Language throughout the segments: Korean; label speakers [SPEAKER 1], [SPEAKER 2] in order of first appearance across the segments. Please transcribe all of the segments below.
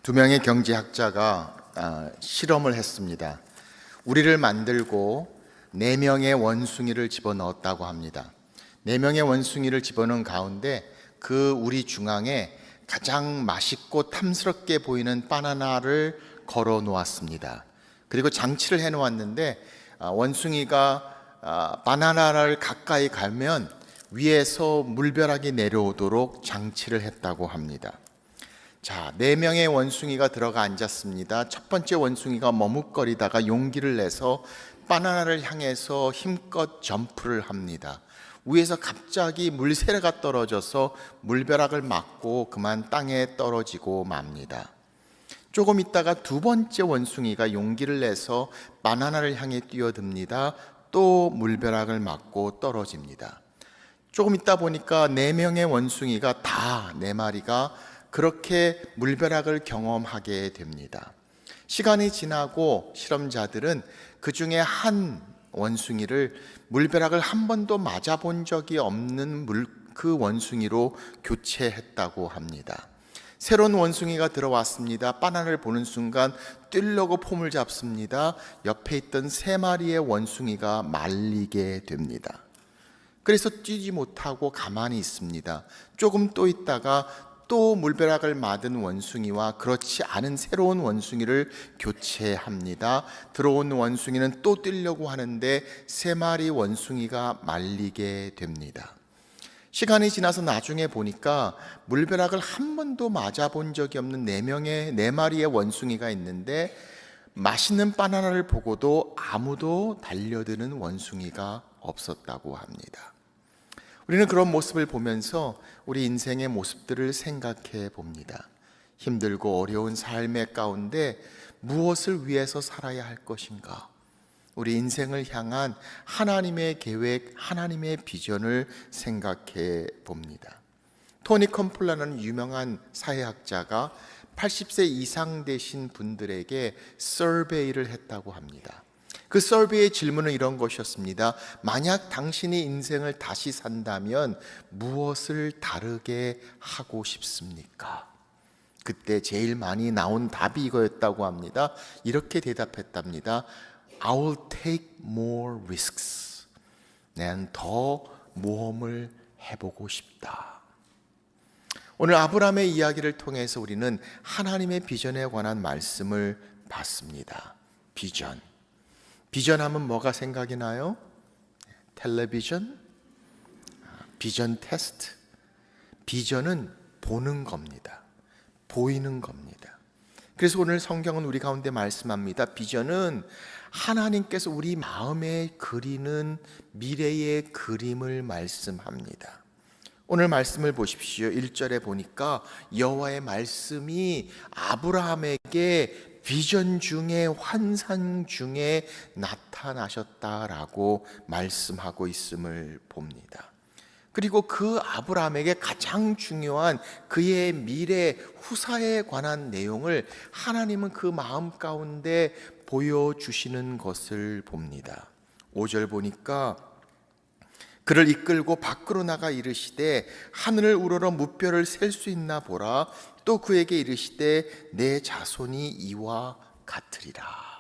[SPEAKER 1] 두 명의 경제학자가 실험을 했습니다. 우리를 만들고 네 명의 원숭이를 집어넣었다고 합니다. 네 명의 원숭이를 집어넣은 가운데 그 우리 중앙에 가장 맛있고 탐스럽게 보이는 바나나를 걸어 놓았습니다. 그리고 장치를 해 놓았는데 원숭이가 바나나를 가까이 가면 위에서 물벼락이 내려오도록 장치를 했다고 합니다. 자, 네 명의 원숭이가 들어가 앉았습니다. 첫 번째 원숭이가 머뭇거리다가 용기를 내서 바나나를 향해서 힘껏 점프를 합니다. 위에서 갑자기 물세례가 떨어져서 물벼락을 맞고 그만 땅에 떨어지고 맙니다. 조금 있다가 두 번째 원숭이가 용기를 내서 바나나를 향해 뛰어듭니다. 또 물벼락을 맞고 떨어집니다. 조금 있다 보니까 네 명의 원숭이가 다 네 마리가 그렇게 물벼락을 경험하게 됩니다. 시간이 지나고 실험자들은 그 중에 한 원숭이를 물벼락을 한 번도 맞아본 적이 없는 그 원숭이로 교체했다고 합니다. 새로운 원숭이가 들어왔습니다. 바나나를 보는 순간 뛰려고 폼을 잡습니다. 옆에 있던 세 마리의 원숭이가 말리게 됩니다. 그래서 뛰지 못하고 가만히 있습니다. 조금 또 있다가 또 물벼락을 맞은 원숭이와 그렇지 않은 새로운 원숭이를 교체합니다. 들어온 원숭이는 또 뛰려고 하는데 세 마리 원숭이가 말리게 됩니다. 시간이 지나서 나중에 보니까 물벼락을 한 번도 맞아본 적이 없는 네 마리의 원숭이가 있는데 맛있는 바나나를 보고도 아무도 달려드는 원숭이가 없었다고 합니다. 우리는 그런 모습을 보면서 우리 인생의 모습들을 생각해 봅니다. 힘들고 어려운 삶의 가운데 무엇을 위해서 살아야 할 것인가? 우리 인생을 향한 하나님의 계획, 하나님의 비전을 생각해 봅니다. 토니 컴플라는 유명한 사회학자가 80세 이상 되신 분들에게 서베이를 했다고 합니다. 그 서베이의 질문은 이런 것이었습니다. 만약 당신이 인생을 다시 산다면 무엇을 다르게 하고 싶습니까? 그때 제일 많이 나온 답이 이거였다고 합니다. 이렇게 대답했답니다. I will take more risks. 난 더 모험을 해보고 싶다. 오늘 아브라함의 이야기를 통해서 우리는 하나님의 비전에 관한 말씀을 봤습니다. 비전하면 뭐가 생각이 나요? 텔레비전, 비전 테스트. 비전은 보는 겁니다. 보이는 겁니다. 그래서 오늘 성경은 우리 가운데 말씀합니다. 비전은 하나님께서 우리 마음에 그리는 미래의 그림을 말씀합니다. 오늘 말씀을 보십시오. 1절에 보니까 여호와의 말씀이 아브라함에게 비전 중에 환상 중에 나타나셨다라고 말씀하고 있음을 봅니다. 그리고 그 아브라함에게 가장 중요한 그의 미래 후사에 관한 내용을 하나님은 그 마음 가운데 보여주시는 것을 봅니다. 5절 보니까 그를 이끌고 밖으로 나가 이르시되 하늘을 우러러 무뼈를 셀 수 있나 보라. 또 그에게 이르시되 내 자손이 이와 같으리라.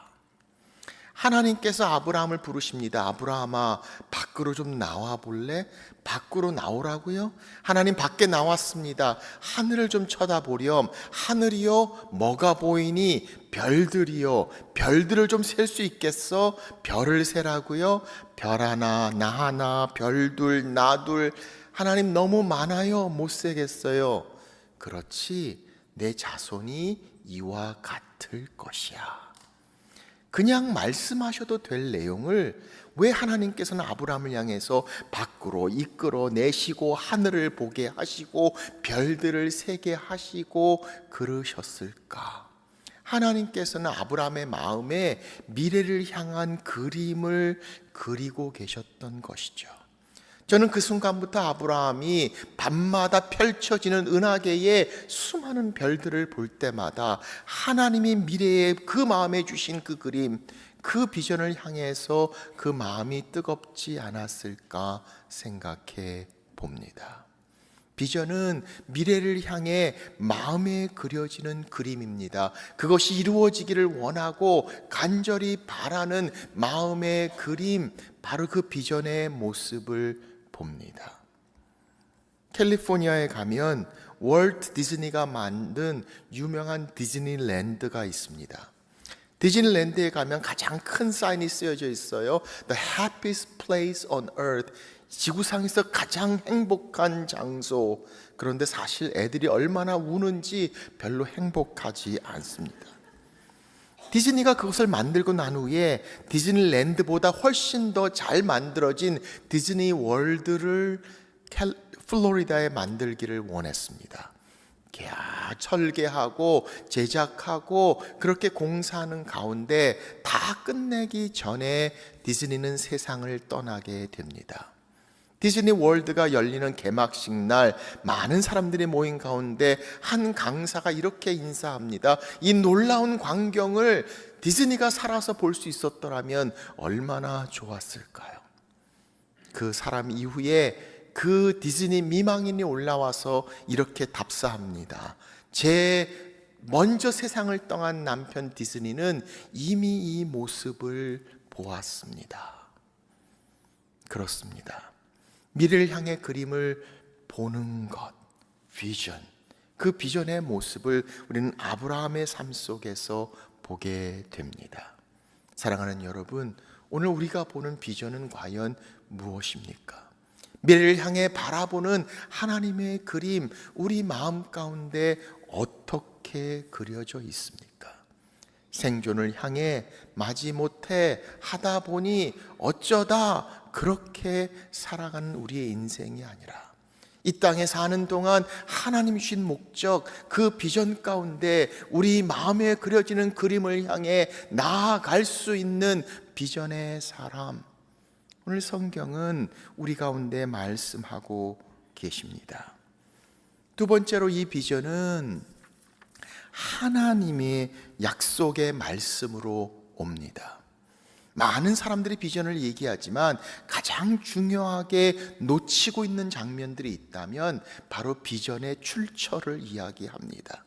[SPEAKER 1] 하나님께서 아브라함을 부르십니다. 아브라함아, 밖으로 좀 나와 볼래? 밖으로 나오라고요? 하나님 밖에 나왔습니다. 하늘을 좀 쳐다보렴. 하늘이요, 뭐가 보이니? 별들이요. 별들을 좀 셀 수 있겠어? 별을 세라고요? 별 하나, 나 하나, 별둘, 나둘. 하나님 너무 많아요. 못 세겠어요. 그렇지, 내 자손이 이와 같을 것이야. 그냥 말씀하셔도 될 내용을 왜 하나님께서는 아브라함을 향해서 밖으로 이끌어 내시고 하늘을 보게 하시고 별들을 세게 하시고 그러셨을까? 하나님께서는 아브라함의 마음에 미래를 향한 그림을 그리고 계셨던 것이죠. 저는 그 순간부터 아브라함이 밤마다 펼쳐지는 은하계의 수많은 별들을 볼 때마다 하나님이 미래에 그 마음에 주신 그 그림, 그 비전을 향해서 그 마음이 뜨겁지 않았을까 생각해 봅니다. 비전은 미래를 향해 마음에 그려지는 그림입니다. 그것이 이루어지기를 원하고 간절히 바라는 마음의 그림, 바로 그 비전의 모습을 봅니다. 캘리포니아에 가면 월트 디즈니가 만든 유명한 디즈니랜드가 있습니다. 디즈니랜드에 가면 가장 큰 사인이 쓰여져 있어요. The happiest place on earth. 지구상에서 가장 행복한 장소. 그런데 사실 애들이 얼마나 우는지 별로 행복하지 않습니다. 디즈니가 그것을 만들고 난 후에 디즈니랜드보다 훨씬 더 잘 만들어진 디즈니 월드를 플로리다에 만들기를 원했습니다. 설계하고 제작하고 그렇게 공사하는 가운데 다 끝내기 전에 디즈니는 세상을 떠나게 됩니다. 디즈니 월드가 열리는 개막식 날 많은 사람들이 모인 가운데 한 강사가 이렇게 인사합니다. 이 놀라운 광경을 디즈니가 살아서 볼 수 있었더라면 얼마나 좋았을까요? 그 사람 이후에 그 디즈니 미망인이 올라와서 이렇게 답사합니다. 제 먼저 세상을 떠난 남편 디즈니는 이미 이 모습을 보았습니다. 그렇습니다. 미래를 향해 그림을 보는 것, 비전. 그 비전의 모습을 우리는 아브라함의 삶 속에서 보게 됩니다. 사랑하는 여러분, 오늘 우리가 보는 비전은 과연 무엇입니까? 미래를 향해 바라보는 하나님의 그림, 우리 마음 가운데 어떻게 그려져 있습니까? 생존을 향해 마지못해 하다 보니 어쩌다 그렇게 살아가는 우리의 인생이 아니라 이 땅에 사는 동안 하나님이 주신 목적, 그 비전 가운데 우리 마음에 그려지는 그림을 향해 나아갈 수 있는 비전의 사람, 오늘 성경은 우리 가운데 말씀하고 계십니다. 두 번째로 이 비전은 하나님의 약속의 말씀으로 옵니다. 많은 사람들이 비전을 얘기하지만 가장 중요하게 놓치고 있는 장면들이 있다면 바로 비전의 출처를 이야기합니다.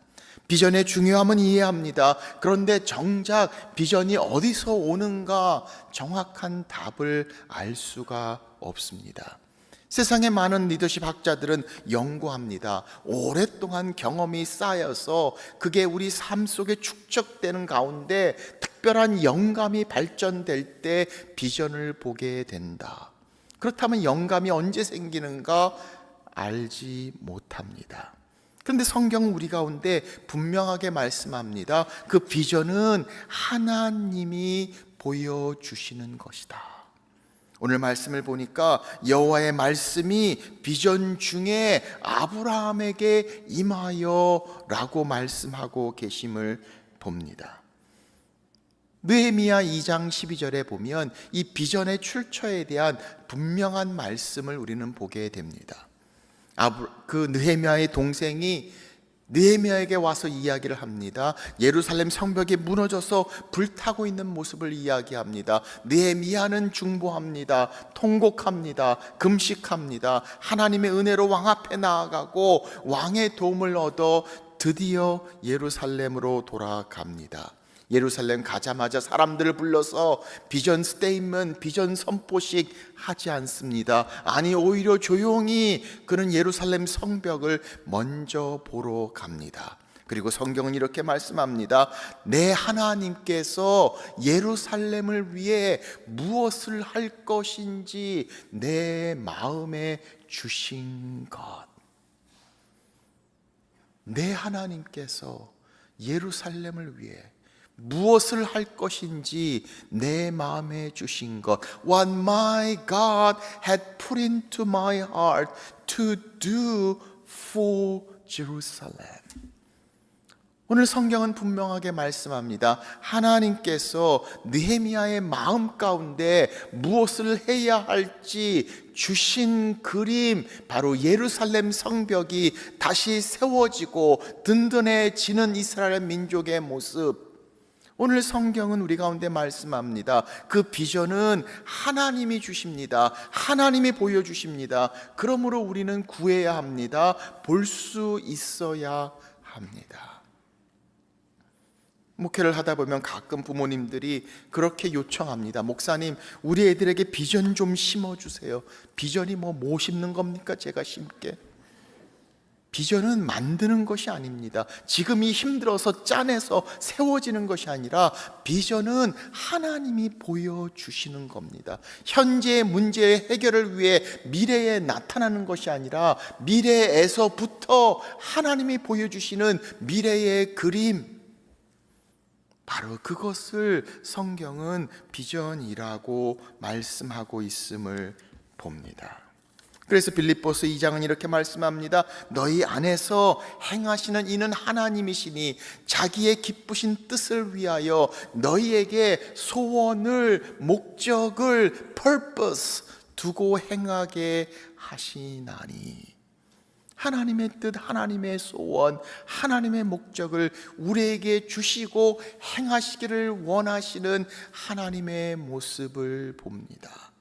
[SPEAKER 1] 비전의 중요함은 이해합니다. 그런데 정작 비전이 어디서 오는가 정확한 답을 알 수가 없습니다. 세상의 많은 리더십 학자들은 연구합니다. 오랫동안 경험이 쌓여서 그게 우리 삶 속에 축적되는 가운데 특별한 영감이 발전될 때 비전을 보게 된다. 그렇다면 영감이 언제 생기는가 알지 못합니다. 그런데 성경은 우리 가운데 분명하게 말씀합니다. 그 비전은 하나님이 보여주시는 것이다. 오늘 말씀을 보니까 여호와의 말씀이 비전 중에 아브라함에게 임하여 라고 말씀하고 계심을 봅니다. 느헤미야 2장 12절에 보면 이 비전의 출처에 대한 분명한 말씀을 우리는 보게 됩니다. 그 느헤미야의 동생이 느헤미야에게 와서 이야기를 합니다. 예루살렘 성벽이 무너져서 불타고 있는 모습을 이야기합니다. 느헤미야는 중보합니다. 통곡합니다. 금식합니다. 하나님의 은혜로 왕 앞에 나아가고 왕의 도움을 얻어 드디어 예루살렘으로 돌아갑니다. 예루살렘 가자마자 사람들을 불러서 비전 스테이트먼트, 비전 선포식 하지 않습니다. 아니, 오히려 조용히 그는 예루살렘 성벽을 먼저 보러 갑니다. 그리고 성경은 이렇게 말씀합니다. 내 하나님께서 예루살렘을 위해 무엇을 할 것인지 내 마음에 주신 것. 내 하나님께서 예루살렘을 위해 무엇을 할 것인지 내 마음에 주신 것. What my God had put into my heart to do for Jerusalem. 오늘 성경은 분명하게 말씀합니다. 하나님께서 느헤미야의 마음 가운데 무엇을 해야 할지 주신 그림, 바로 예루살렘 성벽이 다시 세워지고 든든해지는 이스라엘 민족의 모습. 오늘 성경은 우리 가운데 말씀합니다. 그 비전은 하나님이 주십니다. 하나님이 보여주십니다. 그러므로 우리는 구해야 합니다. 볼 수 있어야 합니다. 목회를 하다 보면 가끔 부모님들이 그렇게 요청합니다. 목사님, 우리 애들에게 비전 좀 심어주세요. 비전이 뭐 심는 겁니까? 제가 심게. 비전은 만드는 것이 아닙니다. 지금이 힘들어서 짜내서 세워지는 것이 아니라 비전은 하나님이 보여주시는 겁니다. 현재의 문제의 해결을 위해 미래에 나타나는 것이 아니라 미래에서부터 하나님이 보여주시는 미래의 그림, 바로 그것을 성경은 비전이라고 말씀하고 있음을 봅니다. 그래서 빌립보서 2장은 이렇게 말씀합니다. 너희 안에서 행하시는 이는 하나님이시니 자기의 기쁘신 뜻을 위하여 너희에게 소원을, 목적을, purpose 두고 행하게 하시나니. 하나님의 뜻, 하나님의 소원, 하나님의 목적을 우리에게 주시고 행하시기를 원하시는 하나님의 모습을 봅니다.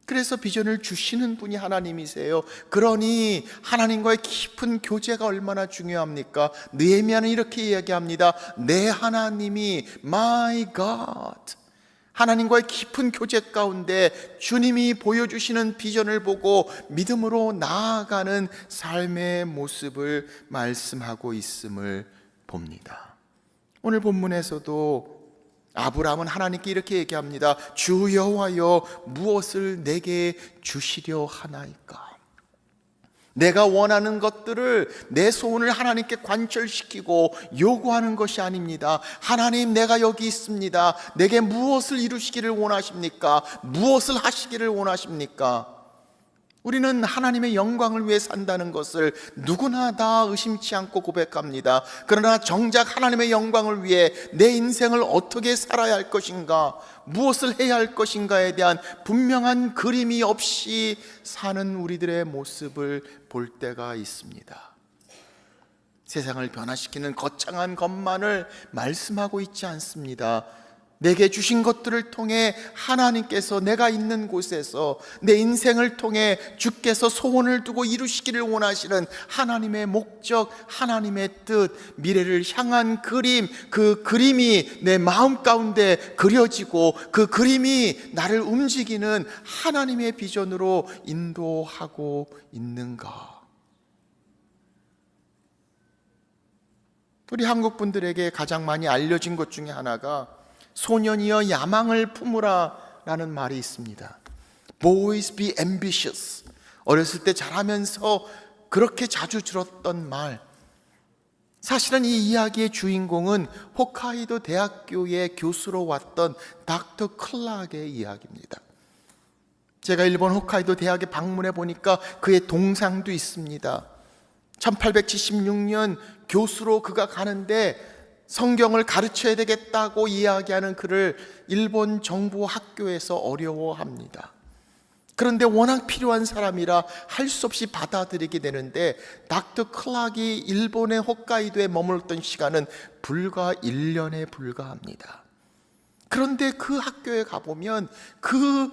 [SPEAKER 1] 그래서 비전을 주시는 분이 하나님이세요. 그러니 하나님과의 깊은 교제가 얼마나 중요합니까? 느헤미야는 이렇게 이야기합니다. 내 하나님이 my God, 하나님과의 깊은 교제 가운데 주님이 보여주시는 비전을 보고 믿음으로 나아가는 삶의 모습을 말씀하고 있음을 봅니다. 오늘 본문에서도 아브라함은 하나님께 이렇게 얘기합니다. 주 여호와여, 무엇을 내게 주시려 하나이까? 내가 원하는 것들을, 내 소원을 하나님께 관철시키고 요구하는 것이 아닙니다. 하나님, 내가 여기 있습니다. 내게 무엇을 이루시기를 원하십니까? 무엇을 하시기를 원하십니까? 우리는 하나님의 영광을 위해 산다는 것을 누구나 다 의심치 않고 고백합니다. 그러나 정작 하나님의 영광을 위해 내 인생을 어떻게 살아야 할 것인가, 무엇을 해야 할 것인가에 대한 분명한 그림이 없이 사는 우리들의 모습을 볼 때가 있습니다. 세상을 변화시키는 거창한 것만을 말씀하고 있지 않습니다. 내게 주신 것들을 통해 하나님께서 내가 있는 곳에서 내 인생을 통해 주께서 소원을 두고 이루시기를 원하시는 하나님의 목적, 하나님의 뜻, 미래를 향한 그림, 그 그림이 내 마음 가운데 그려지고 그 그림이 나를 움직이는 하나님의 비전으로 인도하고 있는가? 우리 한국 분들에게 가장 많이 알려진 것 중에 하나가 소년이여 야망을 품으라 라는 말이 있습니다. Boys be ambitious. 어렸을 때 자라면서 그렇게 자주 들었던 말. 사실은 이 이야기의 주인공은 홋카이도 대학교의 교수로 왔던 닥터 클락의 이야기입니다. 제가 일본 홋카이도 대학에 방문해 보니까 그의 동상도 있습니다. 1876년 교수로 그가 가는데 성경을 가르쳐야 되겠다고 이야기하는 그를 일본 정부 학교에서 어려워합니다. 그런데 워낙 필요한 사람이라 할 수 없이 받아들이게 되는데 닥터 클락이 일본의 홋카이도에 머물렀던 시간은 불과 1년에 불과합니다. 그런데 그 학교에 가보면 그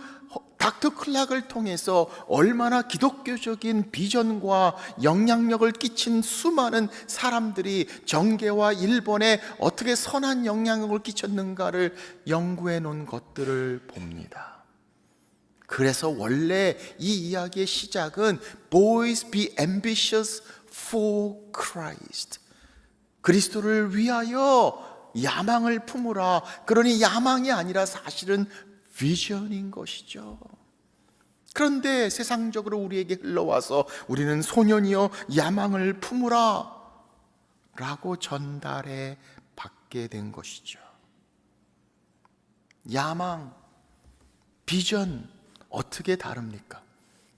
[SPEAKER 1] 닥터 클락을 통해서 얼마나 기독교적인 비전과 영향력을 끼친 수많은 사람들이 정계와 일본에 어떻게 선한 영향력을 끼쳤는가를 연구해 놓은 것들을 봅니다. 그래서 원래 이 이야기의 시작은 Boys be ambitious for Christ. 그리스도를 위하여 야망을 품으라. 그러니 야망이 아니라 사실은 비전인 것이죠. 그런데 세상적으로 우리에게 흘러와서 우리는 소년이여 야망을 품으라 라고 전달해 받게 된 것이죠. 야망, 비전 어떻게 다릅니까?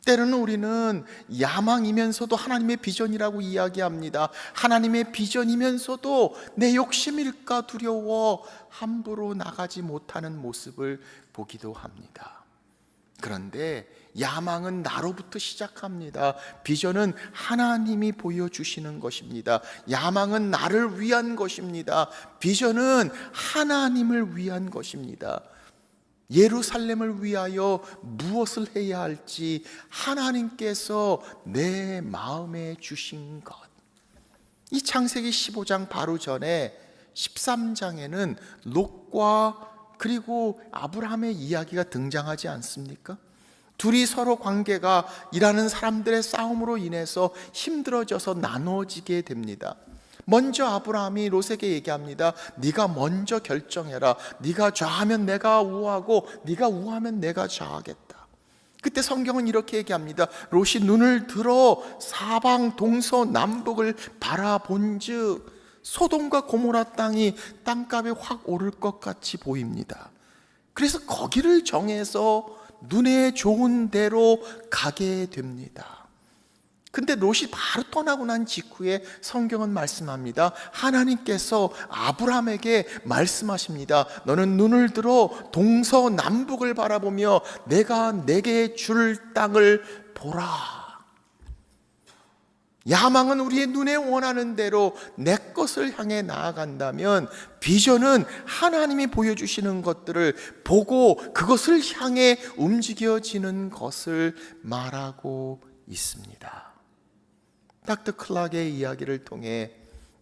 [SPEAKER 1] 때로는 우리는 야망이면서도 하나님의 비전이라고 이야기합니다. 하나님의 비전이면서도 내 욕심일까 두려워 함부로 나가지 못하는 모습을 보기도 합니다. 그런데 야망은 나로부터 시작합니다. 비전은 하나님이 보여주시는 것입니다. 야망은 나를 위한 것입니다. 비전은 하나님을 위한 것입니다. 예루살렘을 위하여 무엇을 해야 할지 하나님께서 내 마음에 주신 것. 이 창세기 15장 바로 전에 13장에는 롯과 그리고 아브라함의 이야기가 등장하지 않습니까? 둘이 서로 관계가 일하는 사람들의 싸움으로 인해서 힘들어져서 나눠지게 됩니다. 먼저 아브라함이 롯에게 얘기합니다. 네가 먼저 결정해라. 네가 좌하면 내가 우하고 네가 우하면 내가 좌하겠다. 그때 성경은 이렇게 얘기합니다. 롯이 눈을 들어 사방 동서남북을 바라본즉 소돔과 고모라 땅이 땅값이 확 오를 것 같이 보입니다. 그래서 거기를 정해서 눈에 좋은 대로 가게 됩니다. 근데 롯이 바로 떠나고 난 직후에 성경은 말씀합니다. 하나님께서 아브라함에게 말씀하십니다. 너는 눈을 들어 동서남북을 바라보며 내가 내게 줄 땅을 보라. 야망은 우리의 눈에 원하는 대로 내 것을 향해 나아간다면 비전은 하나님이 보여주시는 것들을 보고 그것을 향해 움직여지는 것을 말하고 있습니다. 닥터 클락의 이야기를 통해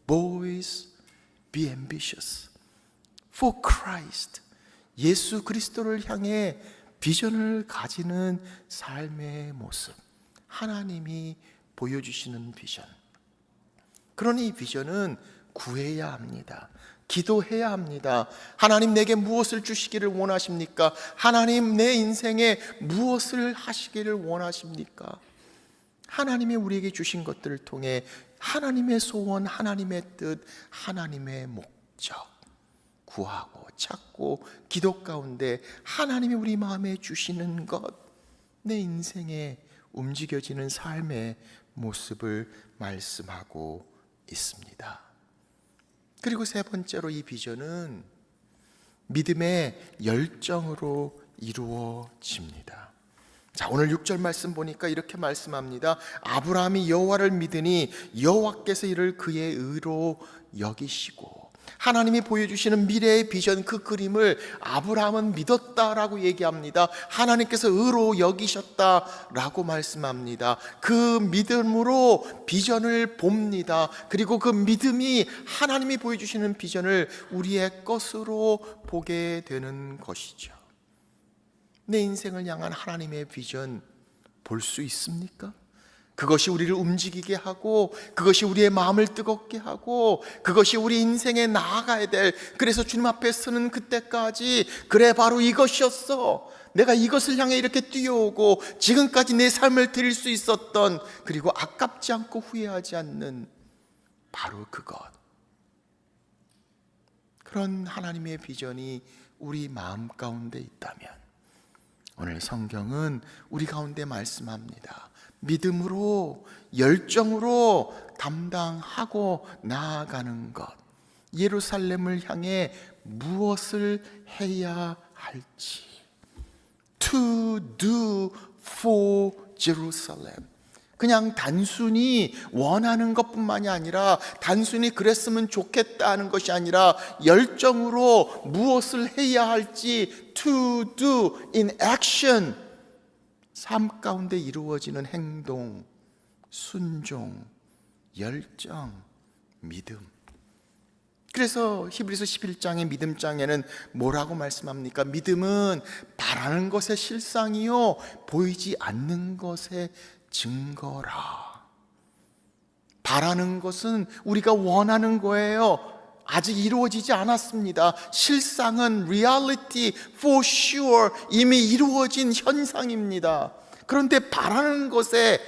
[SPEAKER 1] Boys, be ambitious for Christ. 예수 그리스도를 향해 비전을 가지는 삶의 모습. 하나님이 보여주시는 비전. 그러니 이 비전은 구해야 합니다. 기도해야 합니다. 하나님 내게 무엇을 주시기를 원하십니까? 하나님 내 인생에 무엇을 하시기를 원하십니까? 하나님이 우리에게 주신 것들을 통해 하나님의 소원, 하나님의 뜻, 하나님의 목적 구하고 찾고 기도 가운데 하나님이 우리 마음에 주시는 것, 내 인생에 움직여지는 삶의 모습을 말씀하고 있습니다. 그리고 세 번째로 이 비전은 믿음의 열정으로 이루어집니다. 자, 오늘 6절 말씀 보니까 이렇게 말씀합니다. 아브라함이 여호와를 믿으니 여호와께서 이를 그의 의로 여기시고. 하나님이 보여주시는 미래의 비전, 그 그림을 아브라함은 믿었다라고 얘기합니다. 하나님께서 의로 여기셨다라고 말씀합니다. 그 믿음으로 비전을 봅니다. 그리고 그 믿음이 하나님이 보여주시는 비전을 우리의 것으로 보게 되는 것이죠. 내 인생을 향한 하나님의 비전 볼 수 있습니까? 그것이 우리를 움직이게 하고 그것이 우리의 마음을 뜨겁게 하고 그것이 우리 인생에 나아가야 될, 그래서 주님 앞에 서는 그때까지 그래 바로 이것이었어, 내가 이것을 향해 이렇게 뛰어오고 지금까지 내 삶을 드릴 수 있었던, 그리고 아깝지 않고 후회하지 않는 바로 그것. 그런 하나님의 비전이 우리 마음 가운데 있다면 오늘 성경은 우리 가운데 말씀합니다. 믿음으로 열정으로 담당하고 나아가는 것, 예루살렘을 향해 무엇을 해야 할지. To do for Jerusalem. 그냥 단순히 원하는 것뿐만이 아니라 단순히 그랬으면 좋겠다는 것이 아니라 열정으로 무엇을 해야 할지 to do in action, 삶 가운데 이루어지는 행동, 순종, 열정, 믿음. 그래서 히브리서 11장의 믿음장에는 뭐라고 말씀합니까? 믿음은 바라는 것의 실상이요 보이지 않는 것의 증거라. 바라는 것은 우리가 원하는 거예요. 아직 이루어지지 않았습니다. 실상은 reality for sure, 이미 이루어진 현상입니다. 그런데 바라는 것의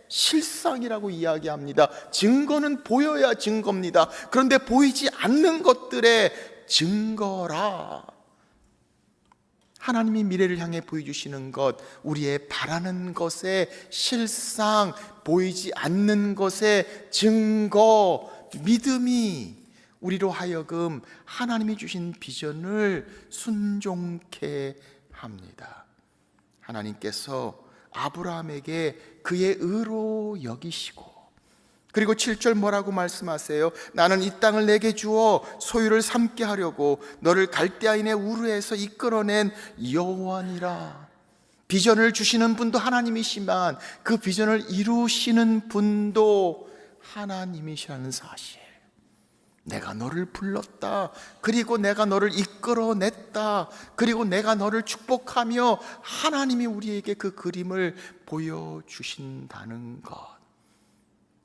[SPEAKER 1] 실상이라고 이야기합니다. 증거는 보여야 증거입니다. 그런데 보이지 않는 것들의 증거라. 하나님이 미래를 향해 보여주시는 것, 우리의 바라는 것의 실상, 보이지 않는 것의 증거, 믿음이 우리로 하여금 하나님이 주신 비전을 순종케 합니다. 하나님께서 아브라함에게 그의 의로 여기시고, 그리고 7절 뭐라고 말씀하세요? 나는 이 땅을 내게 주어 소유를 삼게 하려고 너를 갈대아인의 우르에서 이끌어낸 여호와니라. 비전을 주시는 분도 하나님이시만 그 비전을 이루시는 분도 하나님이시라는 사실, 내가 너를 불렀다, 그리고 내가 너를 이끌어냈다, 그리고 내가 너를 축복하며 하나님이 우리에게 그 그림을 보여주신다는 것.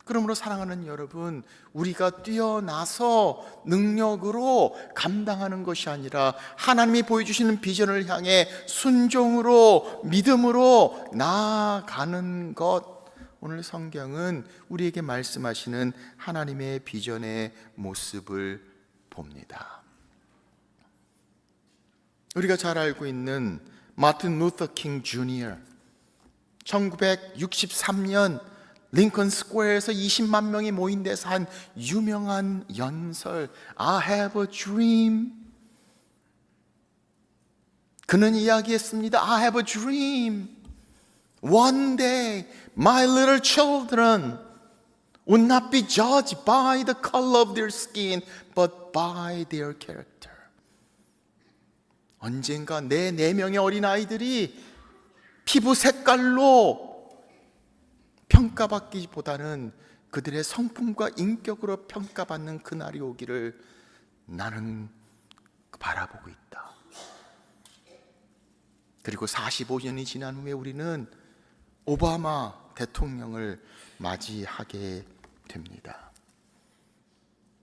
[SPEAKER 1] 그러므로 사랑하는 여러분, 우리가 뛰어나서 능력으로 감당하는 것이 아니라 하나님이 보여주시는 비전을 향해 순종으로, 믿음으로 나아가는 것. 오늘 성경은 우리에게 말씀하시는 하나님의 비전의 모습을 봅니다. 우리가 잘 알고 있는 마틴 루터 킹 주니어, 1963년 링컨 스퀘어에서 20만 명이 모인 데서 한 유명한 연설, I have a dream. 그는 이야기했습니다. I have a dream. One day my little children would not be judged by the color of their skin, but by their character. 언젠가 내 4명의 어린아이들이 피부 색깔로 평가받기보다는 그들의 성품과 인격으로 평가받는 그날이 오기를 나는 바라보고 있다. 그리고 45년이 지난 후에 우리는 오바마 대통령을 맞이하게 됩니다.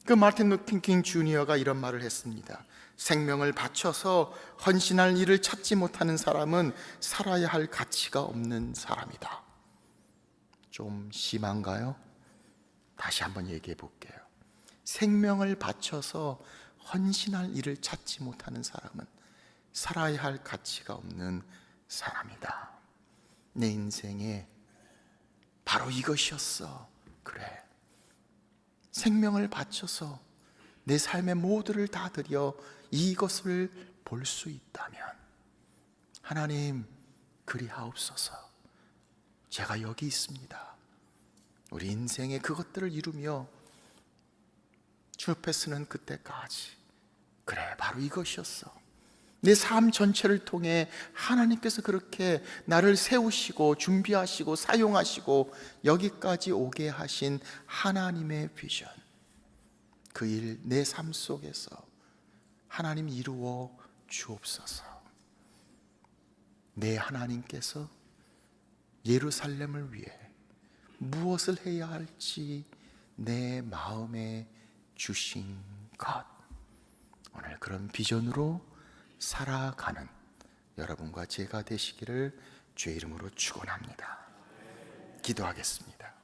[SPEAKER 1] 그 마틴 루터 킹 주니어가 이런 말을 했습니다. 생명을 바쳐서 헌신할 일을 찾지 못하는 사람은 살아야 할 가치가 없는 사람이다. 좀 심한가요? 다시 한번 얘기해 볼게요. 생명을 바쳐서 헌신할 일을 찾지 못하는 사람은 살아야 할 가치가 없는 사람이다. 내 인생에 바로 이것이었어. 그래, 생명을 바쳐서 내 삶의 모두를 다 드려 이것을 볼 수 있다면 하나님 그리하옵소서. 제가 여기 있습니다. 우리 인생의 그것들을 이루며 주 옆에 서는 그때까지, 그래, 바로 이것이었어. 내 삶 전체를 통해 하나님께서 그렇게 나를 세우시고 준비하시고 사용하시고 여기까지 오게 하신 하나님의 비전, 그 일 내 삶 속에서 하나님 이루어 주옵소서. 내 하나님께서 예루살렘을 위해 무엇을 해야 할지 내 마음에 주신 것, 오늘 그런 비전으로 살아가는 여러분과 제가 되시기를 주의 이름으로 축원합니다. 기도하겠습니다.